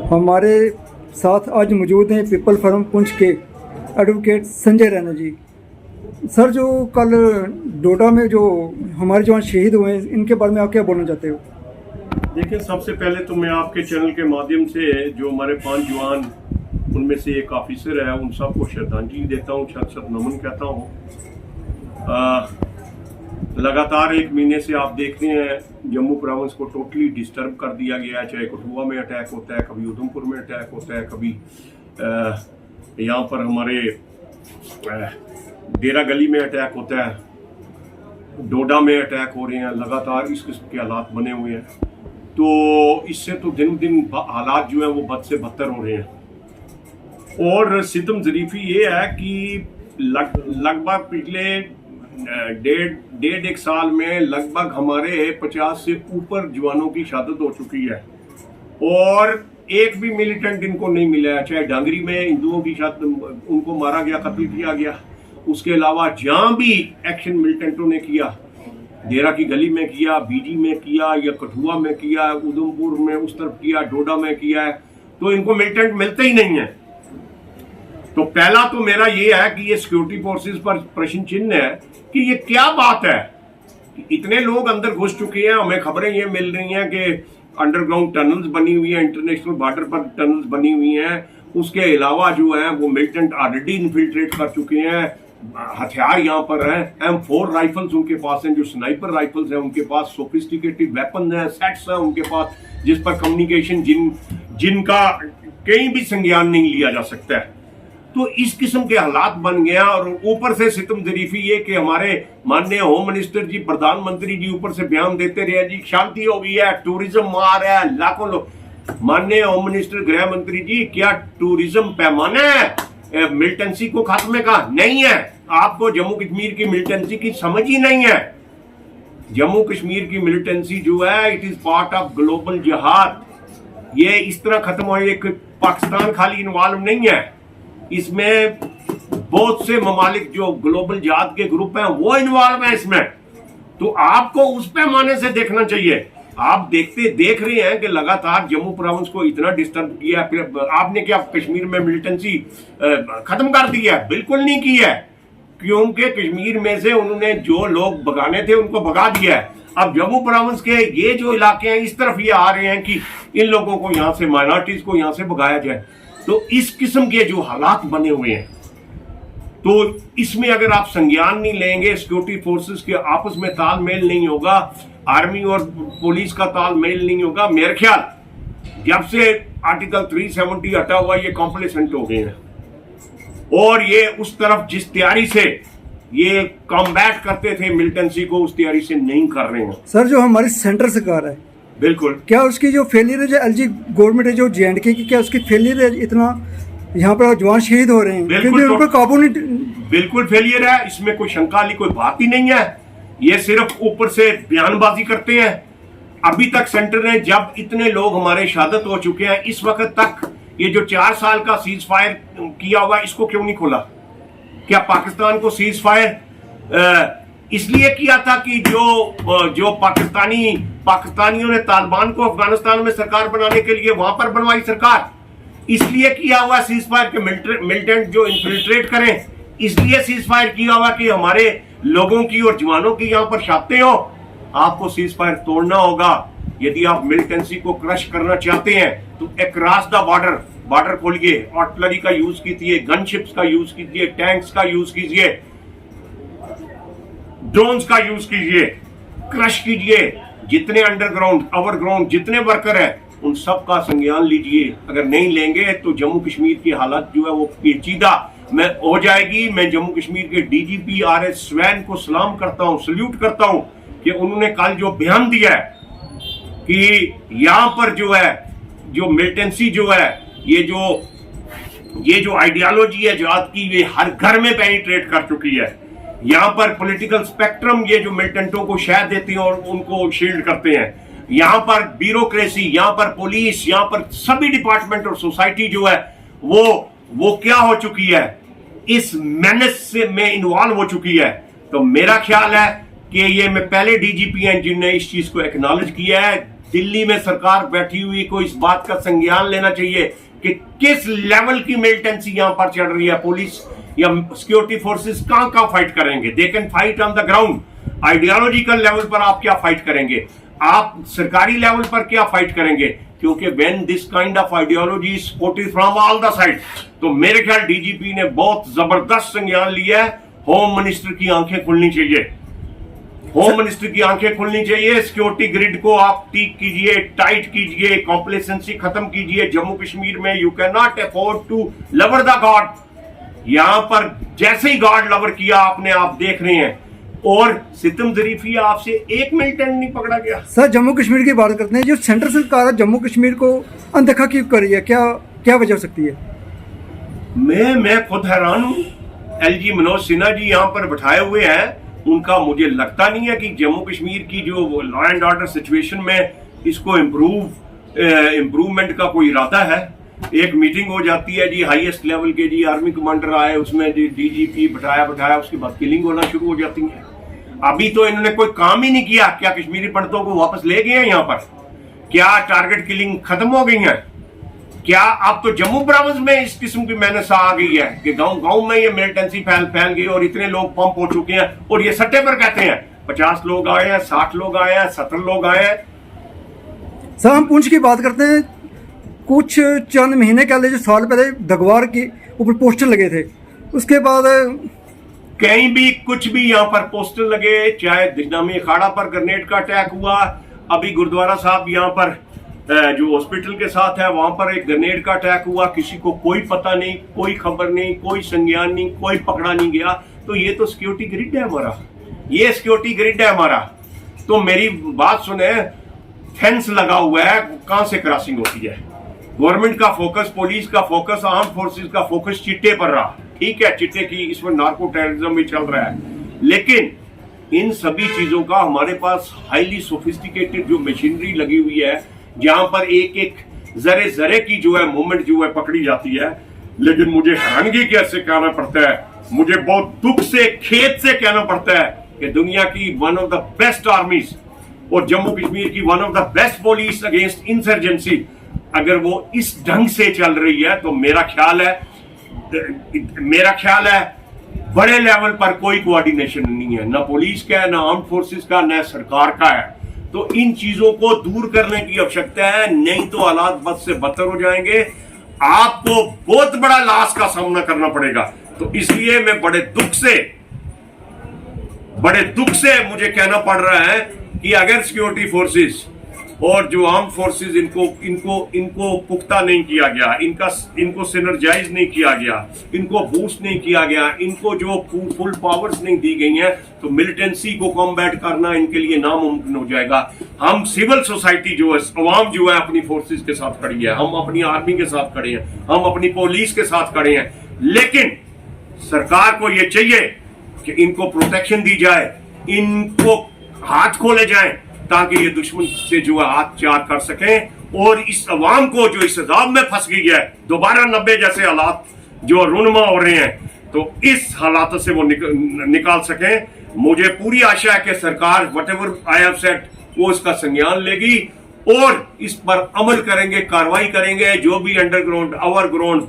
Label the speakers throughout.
Speaker 1: हमारे साथ आज मौजूद हैं पीपल फॉरम पुंछ के एडवोकेट संजय रैना जी। सर, जो कल डोडा में जो हमारे जवान शहीद हुए हैं, इनके बारे में आप क्या बोलना चाहते हो?
Speaker 2: देखिए, सबसे पहले तो मैं आपके चैनल के माध्यम से जो हमारे 5 जवान, उनमें से एक ऑफिसर है, उन सबको श्रद्धांजलि देता हूँ, शत नमन कहता हूँ। लगातार 1 महीने से आप देख रहे हैं जम्मू प्रोविंस को टोटली डिस्टर्ब कर दिया गया है। चाहे कठुआ में अटैक होता है, कभी उधमपुर में अटैक होता है, कभी यहाँ पर हमारे डेरा गली में अटैक होता है, डोडा में अटैक हो रहे हैं। लगातार इस किस्म के हालात बने हुए हैं, तो इससे तो दिन दिन हालात जो है वो बद से बदतर हो रहे हैं। और सितम ज़रीफ़ी ये है कि लगभग पिछले डेढ़ एक साल में लगभग हमारे 50 से ऊपर जवानों की शहादत हो चुकी है, और एक भी मिलिटेंट इनको नहीं मिला है। चाहे डांगरी में हिंदुओं की शहादत, उनको मारा गया, कत्ल किया गया। उसके अलावा जहां भी एक्शन मिलिटेंटों ने किया, डेरा की गली में किया, बीजी में किया, या कठुआ में किया, उधमपुर में उस तरफ किया, डोडा में किया है, तो इनको मिलिटेंट मिलते ही नहीं है। तो पहला तो मेरा ये है कि ये सिक्योरिटी फोर्सेस पर प्रश्न चिन्ह है कि ये क्या बात है। इतने लोग अंदर घुस चुके हैं, हमें खबरें ये मिल रही हैं कि अंडरग्राउंड टनल्स बनी हुई हैं, इंटरनेशनल बॉर्डर पर टनल्स बनी हुई हैं। उसके अलावा जो है वो मिलिटेंट ऑलरेडी इन्फिल्ट्रेट कर चुके हैं। हथियार यहाँ पर हैं, M4 राइफल्स उनके पास हैं, जो स्नाइपर राइफल्स हैं उनके पास, सोफिस्टिकेटेड वेपन हैं, सेट्स हैं उनके पास, जिस पर कम्युनिकेशन जिनका कहीं भी संज्ञान नहीं लिया जा सकता है। तो इस किस्म के हालात बन गया, और ऊपर से सितम ज़रीफ़ी ये कि हमारे माननीय होम मिनिस्टर जी, प्रधानमंत्री जी ऊपर से बयान देते रहे जी शांति हो गई है, टूरिज्म आ रहा है, लाखों लोग। माननीय होम मिनिस्टर, गृह मंत्री जी, क्या टूरिज्म पैमाना है मिलिटेंसी को खत्म का? नहीं है। आपको जम्मू कश्मीर की मिलिटेंसी की समझ ही नहीं है। जम्मू कश्मीर की मिलिटेंसी जो है, it is part of global जिहाद। ये इस तरह खत्म हो, एक पाकिस्तान खाली इन्वॉल्व नहीं है, इसमें बहुत से ममालिक जो ग्लोबल जिहाद के ग्रुप हैं वो इन्वॉल्व हैं इसमें। तो आपको उस पैमाने से देखना चाहिए। आप देख रहे हैं कि लगातार जम्मू प्रोविंस को इतना डिस्टर्ब किया, फिर आपने क्या कश्मीर में मिलिटेंसी खत्म कर दी है? बिल्कुल नहीं की है, क्योंकि कश्मीर में से उन्होंने जो लोग भगाने थे उनको भगा दिया है। अब जम्मू प्रोविंस के ये जो इलाके हैं, इस तरफ ये आ रहे हैं कि इन लोगों को यहाँ से, माइनॉरिटीज को यहाँ से भगाया जाए। तो इस किस्म के जो हालात बने हुए हैं, तो इसमें अगर आप संज्ञान नहीं लेंगे, सिक्योरिटी फोर्सेस के आपस में तालमेल नहीं होगा, आर्मी और पुलिस का तालमेल नहीं होगा, मेरे ख्याल जब से आर्टिकल 370 हटा हुआ, ये कॉम्प्लेसेंट हो गए हैं, और ये उस तरफ जिस तैयारी से ये कॉम्बैट करते थे मिलिटेंसी को, उस तैयारी से नहीं कर रहे हैं।
Speaker 1: सर, जो हमारी सेंट्रल सरकार है,
Speaker 2: बिल्कुल,
Speaker 1: क्या उसकी जो फेलियर है, जो एलजी गवर्नमेंट है, जो JNK की, क्या उसकी फेलियर है? इतना यहाँ पर जवान शहीद हो रहे हैं, क्योंकि उन पर काबू नहीं।
Speaker 2: बिल्कुल फेलियर है, इसमें कोई शंका वाली कोई बात ही नहीं है। ये सिर्फ ऊपर से बयानबाजी करते हैं। अभी तक सेंटर ने, जब इतने लोग हमारे शहादत हो चुके हैं, इस वक्त तक ये जो 4 साल का सीज फायर किया हुआ, इसको क्यों नहीं खोला? क्या पाकिस्तान को सीज फायर इसलिए किया था कि जो पाकिस्तानियों ने तालिबान को अफगानिस्तान में सरकार बनाने के लिए वहां पर बनवाई सरकार, इसलिए किया हुआ सीज फायर के मिलिटेंट जो इन्फिल्ट्रेट करें, इसलिए सीज फायर किया हुआ कि हमारे लोगों की और जवानों की यहाँ पर शहादतें हो। आपको सीज फायर तोड़ना होगा यदि आप मिलिटेंसी को क्रश करना चाहते हैं। तो अक्रॉस द बॉर्डर खोलिए, आर्टिलरी का यूज कीजिए, गनशिप्स का यूज कीजिए, टैंक्स का यूज कीजिए, ड्रोन्स का यूज कीजिए, क्रश कीजिए। जितने अंडरग्राउंड, ओवरग्राउंड जितने वर्कर है, उन सब का संज्ञान लीजिए। अगर नहीं लेंगे तो जम्मू कश्मीर की हालत जो है वो पेचीदा में हो जाएगी। मैं जम्मू कश्मीर के DGP RS स्वैन को सलाम करता हूं, सल्यूट करता हूं कि उन्होंने कल जो बयान दिया है कि यहां पर जो है, जो मिलिटेंसी जो है, ये जो आइडियोलॉजी है जिहाद की, ये हर घर में पेनिट्रेट कर चुकी है। यहाँ पर पॉलिटिकल स्पेक्ट्रम, ये जो मिलिटेंटों को शह देते हैं और उनको शील्ड करते हैं, यहाँ पर ब्यूरोक्रेसी, यहाँ पर पुलिस, यहाँ पर सभी डिपार्टमेंट और सोसाइटी जो है वो क्या हो चुकी है, इस मेनेस से में इन्वॉल्व हो चुकी है। तो मेरा ख्याल है कि ये मैं पहले DGP हैं जिनने इस चीज को एक्नॉलेज किया है। दिल्ली में सरकार बैठी हुई को इस बात का संज्ञान लेना चाहिए कि किस लेवल की मिलिटेंसी यहां पर चल रही है। पुलिस या सिक्योरिटी फोर्सेस कहां कहां फाइट करेंगे? They can fight on the ground. Ideological level पर आप क्या फाइट करेंगे? आप सरकारी लेवल पर क्या फाइट करेंगे? क्योंकि when this kind of ideology is supported from all the side, तो मेरे ख्याल डीजीपी ने बहुत जबरदस्त संज्ञान लिया है। होम मिनिस्टर की आंखें खुलनी चाहिए, होम मिनिस्टर की आंखें खुलनी चाहिए। सिक्योरिटी ग्रिड को आप ठीक कीजिए, टाइट कीजिए, कॉम्प्लेसेंसी खत्म कीजिए। जम्मू कश्मीर में you can not afford to lower the guard. यहां पर जैसे ही गॉड लवर किया आपने, आप देख रहे हैं, और सितम जरीफी आपसे एक मिलिटेंट नहीं पकड़ा गया।
Speaker 1: सर जम्मू कश्मीर की बात करते हैं, जो सेंट्रल सरकार है जम्मू कश्मीर को अनदेखा क्यों कर रही है? क्या क्या वजह हो सकती है?
Speaker 2: मैं खुद हैरान हूं। एलजी मनोज सिन्हा जी यहां पर बैठाए हुए हैं, उनका मुझे लगता नहीं है कि जम्मू कश्मीर की जो लॉ एंड ऑर्डर सिचुएशन में इसको इम्प्रूवमेंट का कोई इरादा है। एक मीटिंग हो जाती है जी हाईएस्ट लेवल के, जी आर्मी कमांडर आए, उसमें जी डीजीपी बैठाया, उसके बाद किलिंग होना शुरू हो जाती है। अभी तो इन्होंने कोई काम ही नहीं किया। क्या कश्मीरी पंडितों को वापस ले गए हैं यहाँ पर? क्या टारगेट किलिंग खत्म हो गई है? क्या अब तो जम्मू ब्राह्मण में इस किस्म की मेहनत आ गई है कि गांव गांव में ये मिलिटेंसी फैल गई और इतने लोग पंप हो चुके हैं, और ये सट्टे पर कहते हैं 50 लोग आए हैं, 60 लोग आए हैं, 70 लोग आए हैं।
Speaker 1: सर हम पुंछ की बात करते हैं, कुछ चंद महीने पहले, जो साल पहले दगवार के ऊपर पोस्टर लगे थे, उसके बाद
Speaker 2: कहीं भी कुछ भी यहाँ पर पोस्टर लगे, चाहे दिशनामी अखाड़ा पर ग्रेनेड का अटैक हुआ, अभी गुरुद्वारा साहब यहाँ पर जो हॉस्पिटल के साथ है वहां पर एक ग्रेनेड का अटैक हुआ, किसी को कोई पता नहीं, कोई खबर नहीं, कोई संज्ञान नहीं, कोई पकड़ा नहीं गया। तो ये तो सिक्योरिटी ग्रिड है हमारा, ये सिक्योरिटी ग्रिड है हमारा। तो मेरी बात सुने, फेंस लगा हुआ है, कहां से क्रॉसिंग होती है? गवर्नमेंट का फोकस, पुलिस का फोकस, आर्म फोर्सेस का फोकस चिट्टे पर रहा। ठीक है, चिट्टे की इसमें नार्को टेररिज्म भी चल रहा है, लेकिन इन सभी चीजों का हमारे पास हाईली सोफिस्टिकेटेड जो मशीनरी लगी हुई है, जहां पर एक एक जरे जरे की जो है मूवमेंट जो है पकड़ी जाती है। लेकिन मुझे हैरानगी कैसे कहना पड़ता है, मुझे बहुत दुख से, खेत से कहना पड़ता है कि दुनिया की वन ऑफ द बेस्ट आर्मीज और जम्मू कश्मीर की one of the best police against insurgency अगर वो इस ढंग से चल रही है, तो मेरा ख्याल है बड़े लेवल पर कोई कोऑर्डिनेशन नहीं है, ना पुलिस का है, ना आर्म फोर्सेस का, ना सरकार का है। तो इन चीजों को दूर करने की आवश्यकता है, नहीं तो हालात बद से बदतर हो जाएंगे, आपको बहुत बड़ा लॉस का सामना करना पड़ेगा। तो इसलिए मैं बड़े दुख से मुझे कहना पड़ रहा है कि अगर सिक्योरिटी फोर्सेस और जो आर्म फोर्सेस इनको पुख्ता नहीं किया गया, इनको सिनर्जाइज नहीं किया गया, इनको बूस्ट नहीं किया गया, इनको जो फुल पावर्स नहीं दी गई हैं, तो मिलिटेंसी को कॉम्बैट करना इनके लिए नामुमकिन हो जाएगा। हम सिविल सोसाइटी जो है, अवाम जो है, अपनी फोर्सेस के साथ खड़ी है, हम अपनी आर्मी के साथ खड़े हैं, हम अपनी पुलिस के साथ खड़े हैं। लेकिन सरकार को यह चाहिए कि इनको प्रोटेक्शन दी जाए, इनको हाथ खोले जाएं, ताकि ये दुश्मन से जो है हाथ चार कर सकें, और इस अवाम को जो इस अजाब में फंस गई है, दोबारा 90 जैसे हालात जो रुनमा हो रहे हैं, तो इस हालात से वो निकाल सकें। मुझे पूरी आशा है कि सरकार व्हाटएवर आई हैव सेड वो इसका संज्ञान लेगी और इस पर अमल करेंगे, कार्रवाई करेंगे। जो भी अंडरग्राउंड, ओवरग्राउंड,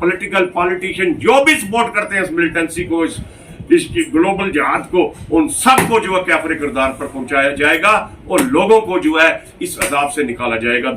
Speaker 2: पॉलिटिशियन जो भी सपोर्ट करते हैं इस मिलिटेंसी को, इस ग्लोबल जिहाद को, उन सबको जो है कैफरे किरदार पर पहुंचाया जाएगा और लोगों को जो है इस अजाब से निकाला जाएगा।